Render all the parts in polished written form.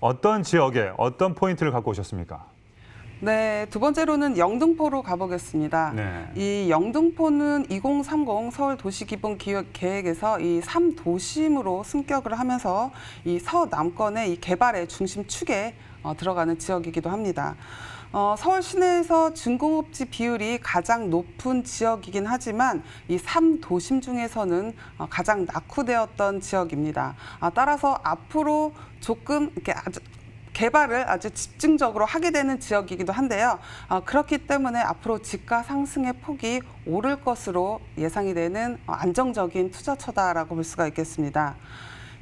어떤 지역에 어떤 포인트를 갖고 오셨습니까? 네, 두 번째로는 영등포로 가보겠습니다. 네. 이 영등포는 2030 서울 도시기본계획에서 이 3도심으로 승격을 하면서 이 서남권의 이 개발의 중심축에 들어가는 지역이기도 합니다. 서울 시내에서 중공업지 비율이 가장 높은 지역이긴 하지만 이 3도심 중에서는 가장 낙후되었던 지역입니다. 따라서 앞으로 조금 이렇게 개발을 아주 집중적으로 하게 되는 지역이기도 한데요. 그렇기 때문에 앞으로 집가 상승의 폭이 오를 것으로 예상이 되는 안정적인 투자처다라고 볼 수가 있겠습니다.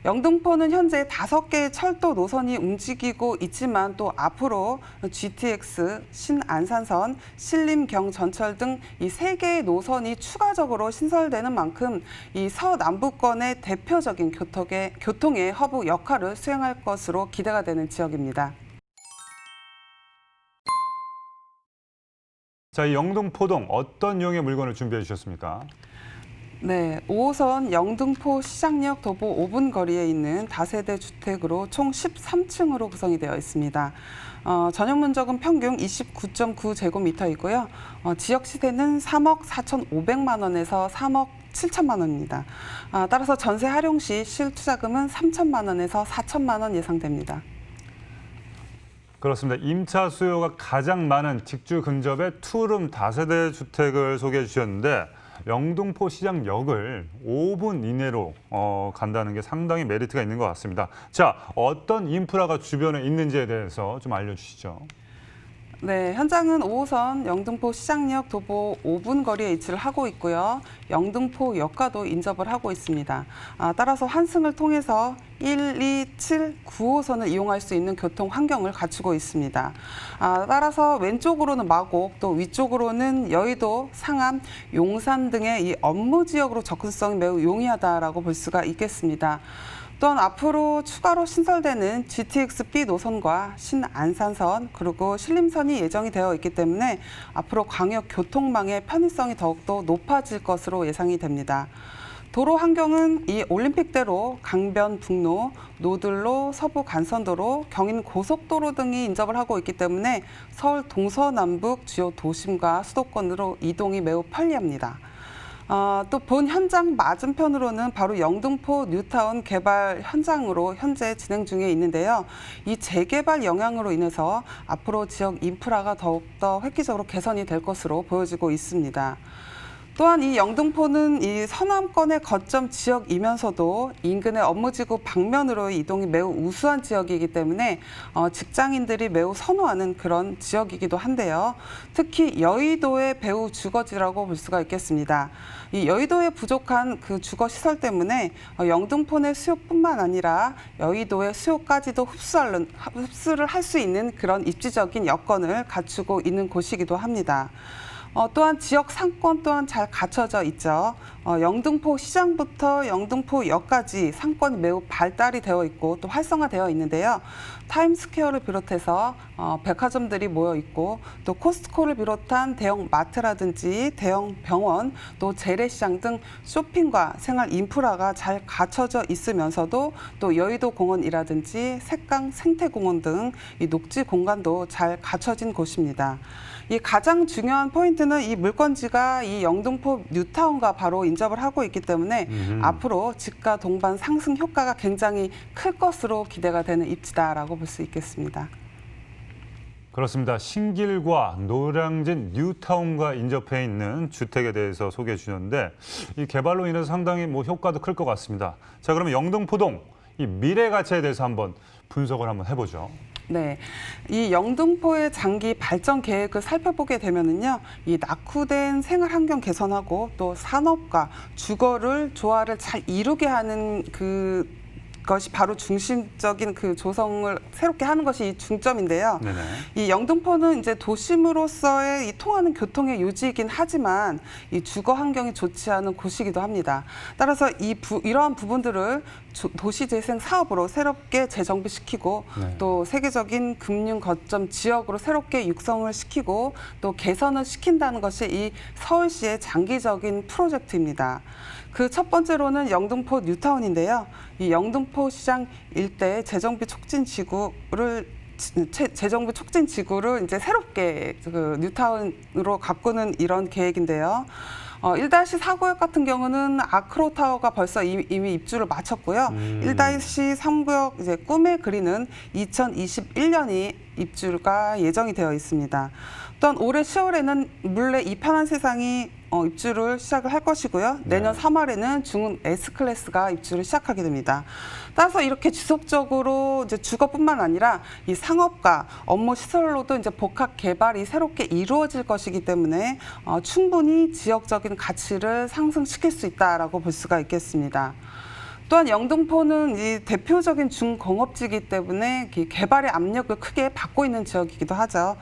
영등포는 현재 5개의 철도 노선이 움직이고 있지만 또 앞으로 GTX, 신안산선, 신림경 전철 등 이 3개의 노선이 추가적으로 신설되는 만큼 이 서남부권의 대표적인 교통의 허브 역할을 수행할 것으로 기대가 되는 지역입니다. 자, 이 영등포동 어떤 유형의 물건을 준비해 주셨습니까? 네, 5호선 영등포 시장역 도보 5분 거리에 있는 다세대 주택으로 총 13층으로 구성이 되어 있습니다. 전용 면적은 평균 29.9제곱미터이고요. 지역 시세는 3억 4,500만 원에서 3억 7천만 원입니다. 따라서 전세 활용 시 실투자금은 3천만 원에서 4천만 원 예상됩니다. 그렇습니다. 임차 수요가 가장 많은 직주 근접의 투룸 다세대 주택을 소개해 주셨는데 영등포 시장역을 5분 이내로 간다는 게 상당히 메리트가 있는 것 같습니다. 자, 어떤 인프라가 주변에 있는지에 대해서 좀 알려주시죠. 네, 현장은 5호선 영등포 시장역 도보 5분 거리에 위치를 하고 있고요. 영등포역과도 인접을 하고 있습니다. 따라서 환승을 통해서 1, 2, 7, 9호선을 이용할 수 있는 교통 환경을 갖추고 있습니다. 따라서 왼쪽으로는 마곡, 또 위쪽으로는 여의도, 상암, 용산 등의 이 업무 지역으로 접근성이 매우 용이하다라고 볼 수가 있겠습니다. 또한 앞으로 추가로 신설되는 GTX-B 노선과 신안산선 그리고 신림선이 예정이 되어 있기 때문에 앞으로 광역 교통망의 편의성이 더욱더 높아질 것으로 예상이 됩니다. 도로 환경은 이 올림픽대로, 강변북로, 노들로, 서부간선도로, 경인고속도로 등이 인접을 하고 있기 때문에 서울 동서남북 주요 도심과 수도권으로 이동이 매우 편리합니다. 또 본 현장 맞은편으로는 바로 영등포 뉴타운 개발 현장으로 현재 진행 중에 있는데요. 이 재개발 영향으로 인해서 앞으로 지역 인프라가 더욱더 획기적으로 개선이 될 것으로 보여지고 있습니다. 또한 이 영등포는 이 서남권의 거점 지역이면서도 인근의 업무지구 방면으로의 이동이 매우 우수한 지역이기 때문에 직장인들이 매우 선호하는 그런 지역이기도 한데요. 특히 여의도의 배후 주거지라고 볼 수가 있겠습니다. 이 여의도에 부족한 그 주거시설 때문에 영등포 내 수요뿐만 아니라 여의도의 수요까지도 흡수를 할 수 있는 그런 입지적인 여건을 갖추고 있는 곳이기도 합니다. 또한 지역 상권 또한 잘 갖춰져 있죠. 영등포 시장부터 영등포역까지 상권이 매우 발달이 되어 있고 또 활성화되어 있는데요. 타임스퀘어를 비롯해서 백화점들이 모여 있고 또 코스트코를 비롯한 대형 마트라든지 대형 병원 또 재래시장 등 쇼핑과 생활 인프라가 잘 갖춰져 있으면서도 또 여의도 공원이라든지 색강 생태공원 등 이 녹지 공간도 잘 갖춰진 곳입니다. 이 가장 중요한 포인트는 이 물건지가 이 영등포 뉴타운과 바로 인접을 하고 있기 때문에 앞으로 집가 동반 상승 효과가 굉장히 클 것으로 기대가 되는 입지다라고 볼 수 있겠습니다. 그렇습니다. 신길과 노량진 뉴타운과 인접해 있는 주택에 대해서 소개해 주셨는데 이 개발로 인해서 상당히 효과도 클 것 같습니다. 자, 그러면 영등포동 이 미래 가치에 대해서 한번 분석을 한번 해보죠. 네, 이 영등포의 장기 발전 계획을 살펴보게 되면은요, 이 낙후된 생활 환경 개선하고 또 산업과 주거를 조화를 잘 이루게 하는 것이 바로 중심적인 그 조성을 새롭게 하는 것이 이 중점인데요. 네네. 이 영등포는 이제 도심으로서의 이 통하는 교통의 요지이긴 하지만 이 주거 환경이 좋지 않은 곳이기도 합니다. 따라서 이러한 부분들을 도시재생 사업으로 새롭게 재정비시키고 네. 또 세계적인 금융 거점 지역으로 새롭게 육성을 시키고 또 개선을 시킨다는 것이 이 서울시의 장기적인 프로젝트입니다. 그 첫 번째로는 영등포 뉴타운인데요. 이 영등포 영등포 시장 일대 재정비 촉진 지구를 이제 새롭게 그 뉴타운으로 가꾸는 이런 계획인데요. 1-4구역 같은 경우는 아크로타워가 벌써 이미 입주를 마쳤고요. 1-3구역 이제 꿈에 그리는 2021년이 입주가 예정이 되어 있습니다. 또한 올해 10월에는 물레 이 편한 세상이 입주를 시작을 할 것이고요. 내년 3월에는 중흥 S클래스가 입주를 시작하게 됩니다. 따라서 이렇게 지속적으로 이제 주거뿐만 아니라 이 상업과 업무 시설로도 이제 복합 개발이 새롭게 이루어질 것이기 때문에 충분히 지역적인 가치를 상승시킬 수 있다라고 볼 수가 있겠습니다. 또한 영등포는 이 대표적인 중공업지이기 때문에 개발의 압력을 크게 받고 있는 지역이기도 하죠.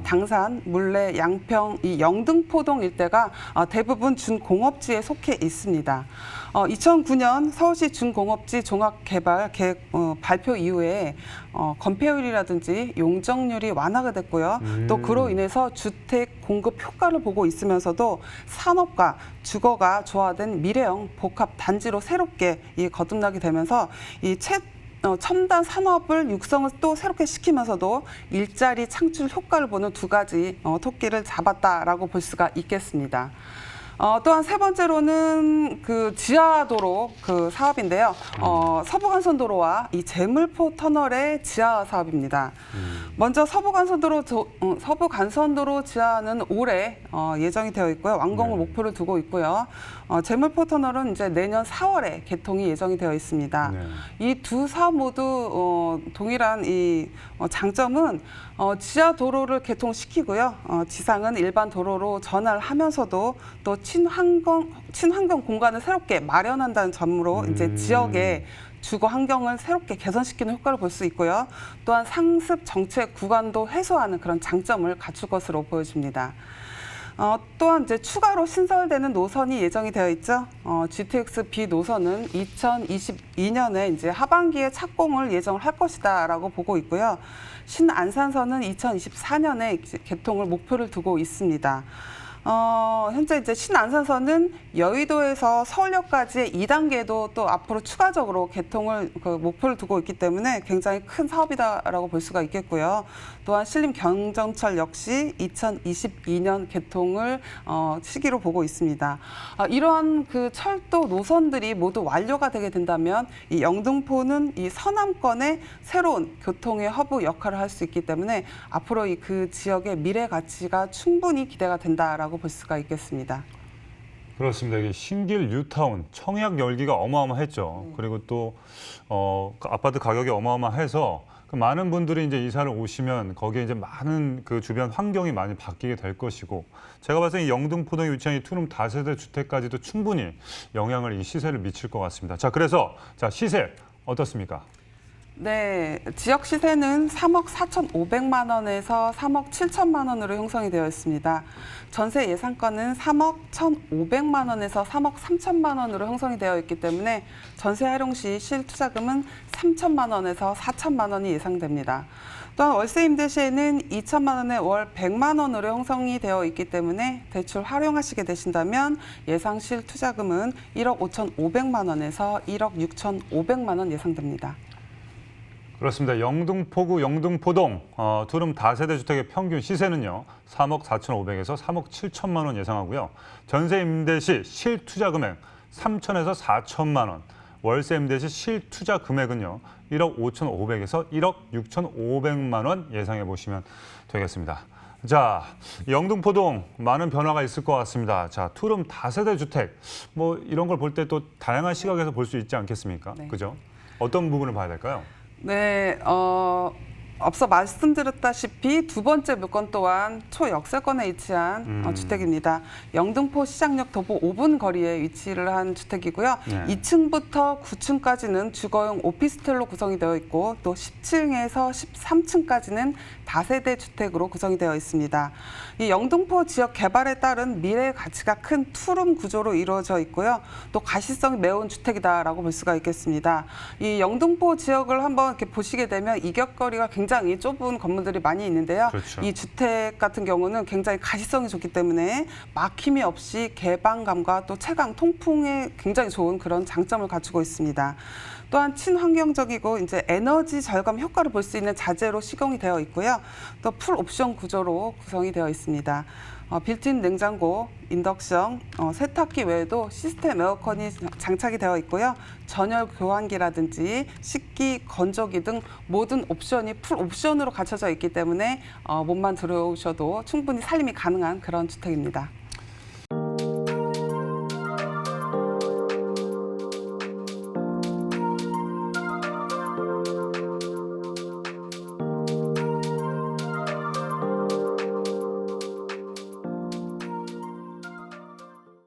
당산, 물레, 양평, 이 영등포동 일대가 대부분 중공업지에 속해 있습니다. 2009년 서울시 중공업지 종합개발 계획 발표 이후에 건폐율이라든지 용적률이 완화가 됐고요. 또 그로 인해서 주택 공급 효과를 보고 있으면서도 산업과 주거가 조화된 미래형 복합 단지로 새롭게 거듭나게 되면서 이 첨단 산업을 육성을 또 새롭게 시키면서도 일자리 창출 효과를 보는 두 가지 토끼를 잡았다라고 볼 수가 있겠습니다. 또한 세 번째로는 그 지하도로 그 사업인데요. 서부간선도로와 이 제물포 터널의 지하 사업입니다. 먼저 서부간선도로 지하는 올해 예정이 되어 있고요. 완공을 목표를 두고 있고요. 제물포 터널은 이제 내년 4월에 개통이 예정이 되어 있습니다. 이 두 사업 모두 동일한 이 장점은 지하 도로를 개통시키고요. 지상은 일반 도로로 전환을 하면서도 또 친환경 공간을 새롭게 마련한다는 점으로 이제 지역의 주거 환경을 새롭게 개선시키는 효과를 볼 수 있고요. 또한 상습 정체 구간도 해소하는 그런 장점을 갖출 것으로 보여집니다. 또한 이제 추가로 신설되는 노선이 예정이 되어 있죠. GTX B 노선은 2022년에 이제 하반기에 착공을 예정을 할 것이다라고 보고 있고요. 신안산선은 2024년에 개통을 목표를 두고 있습니다. 현재 이제 신안산선은 여의도에서 서울역까지의 2단계도 또 앞으로 추가적으로 개통을 목표를 두고 있기 때문에 굉장히 큰 사업이다라고 볼 수가 있겠고요. 또한 신림 경전철 역시 2022년 개통을 시기로 보고 있습니다. 이러한 그 철도 노선들이 모두 완료가 되게 된다면 이 영등포는 이 서남권의 새로운 교통의 허브 역할을 할 수 있기 때문에 앞으로 그 지역의 미래 가치가 충분히 기대가 된다라고 볼 수가 있겠습니다. 그렇습니다. 이게 신길 뉴타운 청약 열기가 어마어마했죠. 그리고 또 아파트 가격이 어마어마해서 그 많은 분들이 이제 이사를 오시면 거기에 이제 많은 그 주변 환경이 많이 바뀌게 될 것이고, 제가 봤을 때 이 영등포동에 위치한 이 투룸 다세대 주택까지도 충분히 영향을 이 시세를 미칠 것 같습니다. 자, 그래서 시세 어떻습니까? 네, 지역 시세는 3억 4,500만 원에서 3억 7천만 원으로 형성이 되어 있습니다. 전세 예상가는 3억 1,500만 원에서 3억 3천만 원으로 형성이 되어 있기 때문에 전세 활용 시 실투자금은 3천만 원에서 4천만 원이 예상됩니다. 또한 월세 임대 시에는 2천만 원에 월 100만 원으로 형성이 되어 있기 때문에 대출 활용하시게 되신다면 예상 실투자금은 1억 5,500만 원에서 1억 6,500만 원 예상됩니다. 그렇습니다. 영등포구 영등포동 투룸 다세대 주택의 평균 시세는요. 3억 4,500에서 3억 7천만 원 예상하고요. 전세 임대 시 실투자 금액 3천에서 4천만 원, 월세 임대 시 실투자 금액은요. 1억 5,500에서 1억 6,500만 원 예상해 보시면 되겠습니다. 자, 영등포동 많은 변화가 있을 것 같습니다. 자, 투룸 다세대 주택 뭐 이런 걸 볼 때 또 다양한 시각에서 볼 수 있지 않겠습니까? 네. 그죠? 어떤 부분을 봐야 될까요? 네, 앞서 말씀드렸다시피 두 번째 물건 또한 초역세권에 위치한 주택입니다. 영등포 시장역 도보 5분 거리에 위치를 한 주택이고요. 네. 2층부터 9층까지는 주거용 오피스텔로 구성이 되어 있고 또 10층에서 13층까지는 다세대 주택으로 구성이 되어 있습니다. 이 영등포 지역 개발에 따른 미래 가치가 큰 투룸 구조로 이루어져 있고요. 또 가시성이 매운 주택이다라고 볼 수가 있겠습니다. 이 영등포 지역을 한번 이렇게 보시게 되면 이격거리가 굉장히 굉장히 좁은 건물들이 많이 있는데요. 그렇죠. 이 주택 같은 경우는 굉장히 가시성이 좋기 때문에 막힘이 없이 개방감과 또 채광, 통풍에 굉장히 좋은 그런 장점을 갖추고 있습니다. 또한 친환경적이고 이제 에너지 절감 효과를 볼 수 있는 자재로 시공이 되어 있고요. 또 풀 옵션 구조로 구성이 되어 있습니다. 빌트인 냉장고, 인덕션, 세탁기 외에도 시스템 에어컨이 장착이 되어 있고요. 전열 교환기라든지 식기, 건조기 등 모든 옵션이 풀 옵션으로 갖춰져 있기 때문에 몸만 들어오셔도 충분히 살림이 가능한 그런 주택입니다.